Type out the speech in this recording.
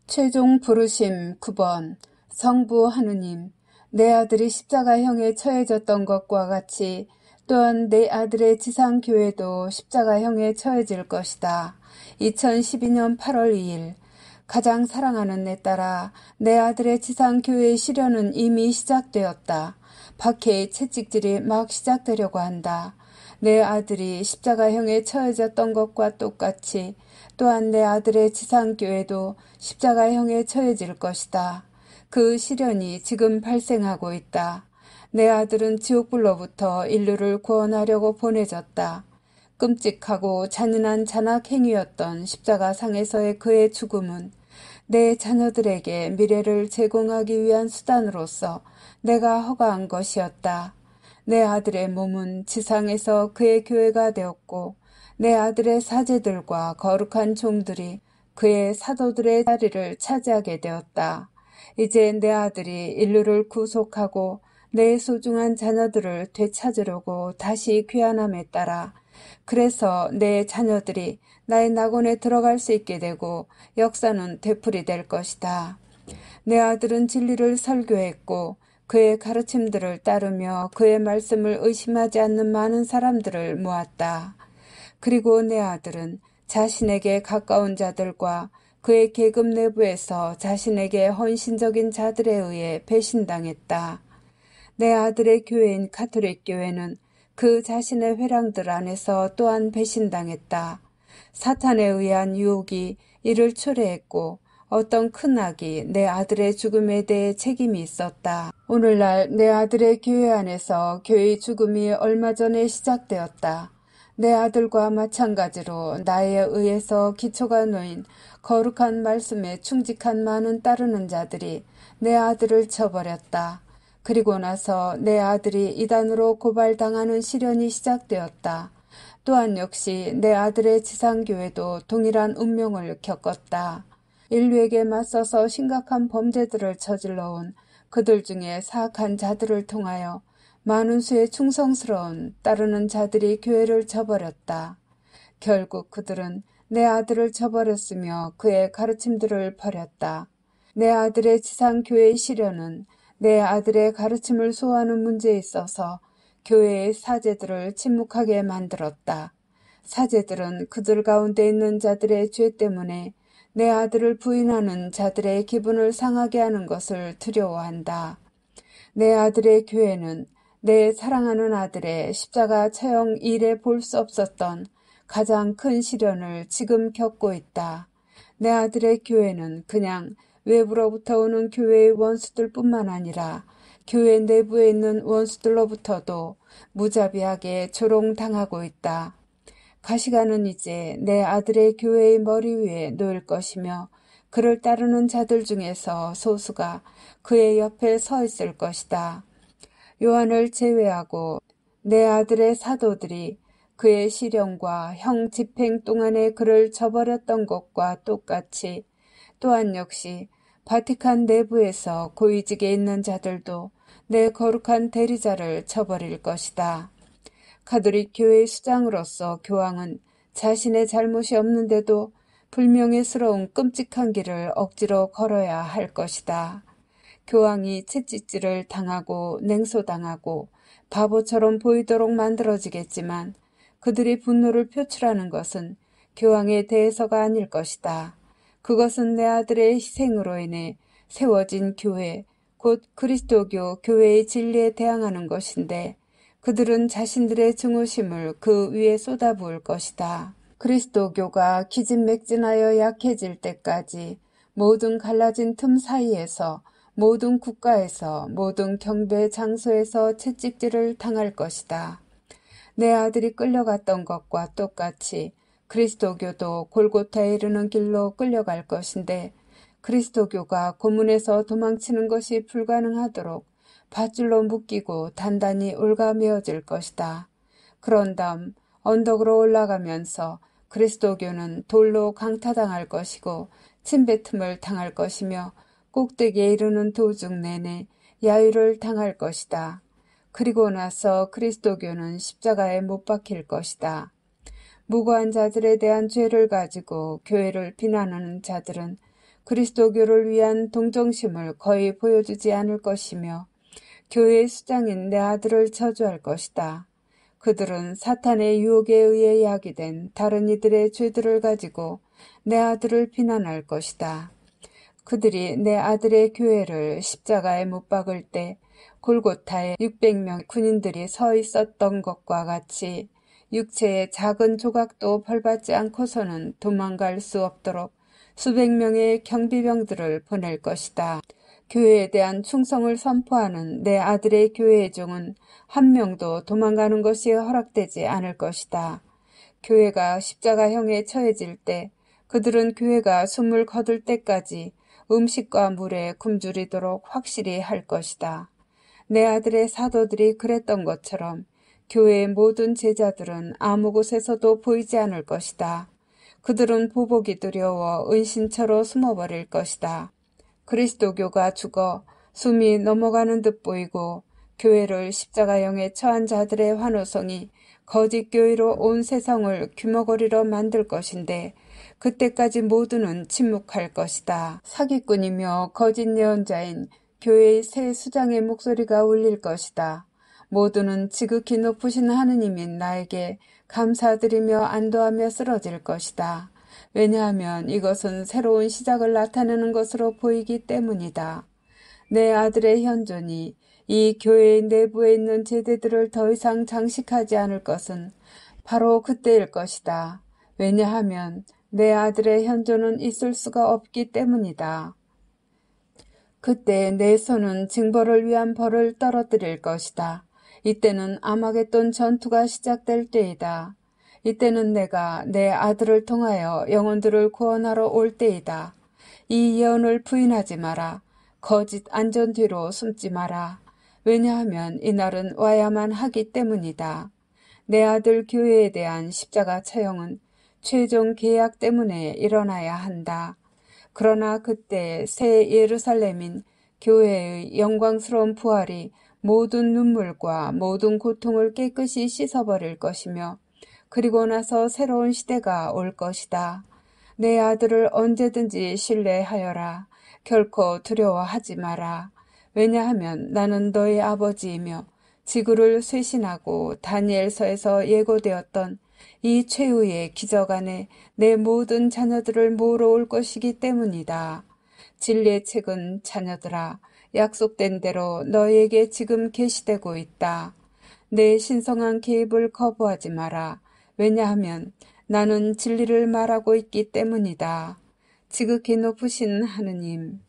최종 부르심 9번. 성부 하느님, 내 아들이 십자가형에 처해졌던 것과 같이 또한 내 아들의 지상교회도 십자가형에 처해질 것이다. 2012년 8월 2일. 가장 사랑하는 내 딸아, 내 아들의 지상교회의 시련은 이미 시작되었다. 박해의 채찍질이 막 시작되려고 한다. 내 아들이 십자가형에 처해졌던 것과 똑같이 또한 내 아들의 지상교회도 십자가형에 처해질 것이다. 그 시련이 지금 발생하고 있다. 내 아들은 지옥불로부터 인류를 구원하려고 보내졌다. 끔찍하고 잔인한 잔악행위였던 십자가상에서의 그의 죽음은 내 자녀들에게 미래를 제공하기 위한 수단으로서 내가 허가한 것이었다. 내 아들의 몸은 지상에서 그의 교회가 되었고 내 아들의 사제들과 거룩한 종들이 그의 사도들의 자리를 차지하게 되었다. 이제 내 아들이 인류를 구속하고 내 소중한 자녀들을 되찾으려고 다시 귀환함에 따라 그래서 내 자녀들이 나의 낙원에 들어갈 수 있게 되고 역사는 되풀이될 것이다. 내 아들은 진리를 설교했고 그의 가르침들을 따르며 그의 말씀을 의심하지 않는 많은 사람들을 모았다. 그리고 내 아들은 자신에게 가까운 자들과 그의 계급 내부에서 자신에게 헌신적인 자들에 의해 배신당했다. 내 아들의 교회인 가톨릭 교회는 그 자신의 회랑들 안에서 또한 배신당했다. 사탄에 의한 유혹이 이를 초래했고 어떤 큰 악이 내 아들의 죽음에 대해 책임이 있었다. 오늘날 내 아들의 교회 안에서 교회의 죽음이 얼마 전에 시작되었다. 내 아들과 마찬가지로 나에 의해서 기초가 놓인 거룩한 말씀에 충직한 많은 따르는 자들이 내 아들을 쳐버렸다. 그리고 나서 내 아들이 이단으로 고발당하는 시련이 시작되었다. 또한 역시 내 아들의 지상교회도 동일한 운명을 겪었다. 인류에게 맞서서 심각한 범죄들을 저질러온 그들 중에 사악한 자들을 통하여 많은 수의 충성스러운 따르는 자들이 교회를 저버렸다. 결국 그들은 내 아들을 저버렸으며 그의 가르침들을 버렸다. 내 아들의 지상교회의 시련은 내 아들의 가르침을 소화하는 문제에 있어서 교회의 사제들을 침묵하게 만들었다. 사제들은 그들 가운데 있는 자들의 죄 때문에 내 아들을 부인하는 자들의 기분을 상하게 하는 것을 두려워한다. 내 아들의 교회는 내 사랑하는 아들의 십자가 처형 이래 볼 수 없었던 가장 큰 시련을 지금 겪고 있다. 내 아들의 교회는 그냥 외부로부터 오는 교회의 원수들 뿐만 아니라 교회 내부에 있는 원수들로부터도 무자비하게 조롱당하고 있다. 가시관은 이제 내 아들의 교회의 머리 위에 놓일 것이며 그를 따르는 자들 중에서 소수가 그의 옆에 서 있을 것이다. 요한을 제외하고 내 아들의 사도들이 그의 시련과 형 집행 동안에 그를 저버렸던 것과 똑같이 또한 역시 바티칸 내부에서 고위직에 있는 자들도 내 거룩한 대리자를 저버릴 것이다. 가톨릭 교회의 수장으로서 교황은 자신의 잘못이 없는데도 불명예스러운 끔찍한 길을 억지로 걸어야 할 것이다. 교황이 채찍질을 당하고 냉소당하고 바보처럼 보이도록 만들어지겠지만 그들이 분노를 표출하는 것은 교황에 대해서가 아닐 것이다. 그것은 내 아들의 희생으로 인해 세워진 교회, 곧 그리스도교 교회의 진리에 대항하는 것인데 그들은 자신들의 증오심을 그 위에 쏟아부을 것이다. 그리스도교가 기진맥진하여 약해질 때까지 모든 갈라진 틈 사이에서 모든 국가에서 모든 경배 장소에서 채찍질을 당할 것이다. 내 아들이 끌려갔던 것과 똑같이 그리스도교도 골고타에 이르는 길로 끌려갈 것인데 그리스도교가 고문에서 도망치는 것이 불가능하도록 밧줄로 묶이고 단단히 올가매어질 것이다. 그런 다음 언덕으로 올라가면서 그리스도교는 돌로 강타당할 것이고 침뱉음을 당할 것이며 꼭대기에 이르는 도중 내내 야유를 당할 것이다. 그리고 나서 그리스도교는 십자가에 못 박힐 것이다. 무고한 자들에 대한 죄를 가지고 교회를 비난하는 자들은 그리스도교를 위한 동정심을 거의 보여주지 않을 것이며 교회의 수장인 내 아들을 저주할 것이다. 그들은 사탄의 유혹에 의해 야기된 다른 이들의 죄들을 가지고 내 아들을 비난할 것이다. 그들이 내 아들의 교회를 십자가에 못 박을 때 골고타에 600명 군인들이 서 있었던 것과 같이 육체의 작은 조각도 벌받지 않고서는 도망갈 수 없도록 수백 명의 경비병들을 보낼 것이다. 교회에 대한 충성을 선포하는 내 아들의 교회의 종은 한 명도 도망가는 것이 허락되지 않을 것이다. 교회가 십자가형에 처해질 때 그들은 교회가 숨을 거둘 때까지 음식과 물에 굶주리도록 확실히 할 것이다. 내 아들의 사도들이 그랬던 것처럼 교회의 모든 제자들은 아무 곳에서도 보이지 않을 것이다. 그들은 보복이 두려워 은신처로 숨어버릴 것이다. 그리스도교가 죽어 숨이 넘어가는 듯 보이고 교회를 십자가형에 처한 자들의 환호성이 거짓 교회로 온 세상을 귀머거리로 만들 것인데 그때까지 모두는 침묵할 것이다. 사기꾼이며 거짓 예언자인 교회의 새 수장의 목소리가 울릴 것이다. 모두는 지극히 높으신 하느님인 나에게 감사드리며 안도하며 쓰러질 것이다. 왜냐하면 이것은 새로운 시작을 나타내는 것으로 보이기 때문이다. 내 아들의 현존이 이 교회의 내부에 있는 제대들을 더 이상 장식하지 않을 것은 바로 그때일 것이다. 왜냐하면 내 아들의 현존은 있을 수가 없기 때문이다. 그때 내 손은 징벌을 위한 벌을 떨어뜨릴 것이다. 이때는 아마겟돈 전투가 시작될 때이다. 이때는 내가 내 아들을 통하여 영혼들을 구원하러 올 때이다. 이 예언을 부인하지 마라. 거짓 안전 뒤로 숨지 마라. 왜냐하면 이날은 와야만 하기 때문이다. 내 아들 교회에 대한 십자가 처형은 최종 계약 때문에 일어나야 한다. 그러나 그때 새 예루살렘인 교회의 영광스러운 부활이 모든 눈물과 모든 고통을 깨끗이 씻어버릴 것이며 그리고 나서 새로운 시대가 올 것이다. 내 아들을 언제든지 신뢰하여라. 결코 두려워하지 마라. 왜냐하면 나는 너의 아버지이며 지구를 쇄신하고 다니엘서에서 예고되었던 이 최후의 기적 안에 내 모든 자녀들을 모으러 것이기 때문이다. 진리의 책은 자녀들아 약속된 대로 너희에게 지금 계시되고 있다. 내 신성한 개입을 거부하지 마라. 왜냐하면 나는 진리를 말하고 있기 때문이다. 지극히 높으신 하느님.